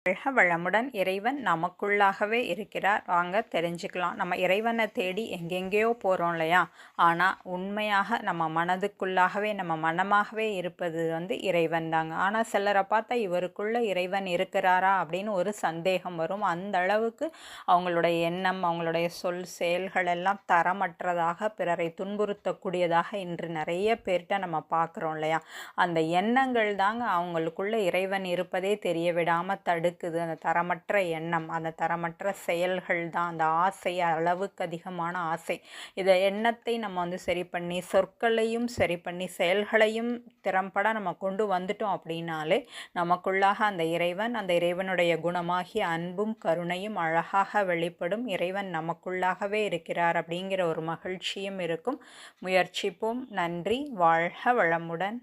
வாழ்க வளமுடன். இறைவன் நமக்குள்ளாகவே இருக்கிறார். வாங்க தெரிஞ்சுக்கலாம். நம்ம இறைவனை தேடி எங்கெங்கேயோ போகிறோம் இல்லையா? ஆனால் உண்மையாக நம்ம மனதுக்குள்ளாகவே நம்ம மனமாகவே இருப்பது இறைவன் தாங்க. ஆனால் சிலரை பார்த்தா இவருக்குள்ள இறைவன் இருக்கிறாரா அப்படின்னு ஒரு சந்தேகம் வரும். அந்த அளவுக்கு அவங்களுடைய எண்ணம், அவங்களுடைய சொல், செயல்கள் எல்லாம் தரமற்றதாக, பிறரை துன்புறுத்தக்கூடியதாக இன்று நிறைய பேர்கிட்ட நம்ம பார்க்குறோம் இல்லையா? அந்த எண்ணங்கள் தாங்க அவங்களுக்குள்ள இறைவன் இருப்பதே தெரிய விடாமல் தடுக்குது. அந்த தரமற்ற எண்ணம், அந்த தரமற்ற செயல்கள் தான், அந்த ஆசை, அளவுக்கு அதிகமான ஆசை. இதை எண்ணத்தை நம்ம சரி பண்ணி, சொற்களையும் சரி பண்ணி, செயல்களையும் திறம்பட நம்ம கொண்டு வந்துட்டோம் அப்படின்னாலே நமக்குள்ளாக அந்த இறைவன், அந்த இறைவனுடைய குணமாகிய அன்பும் கருணையும் அழகாக வெளிப்படும். இறைவன் நமக்குள்ளாகவே இருக்கிறார் அப்படிங்கிற ஒரு மகிழ்ச்சியும் இருக்கும். முயற்சிப்போம். நன்றி. வாழ்க வளமுடன்.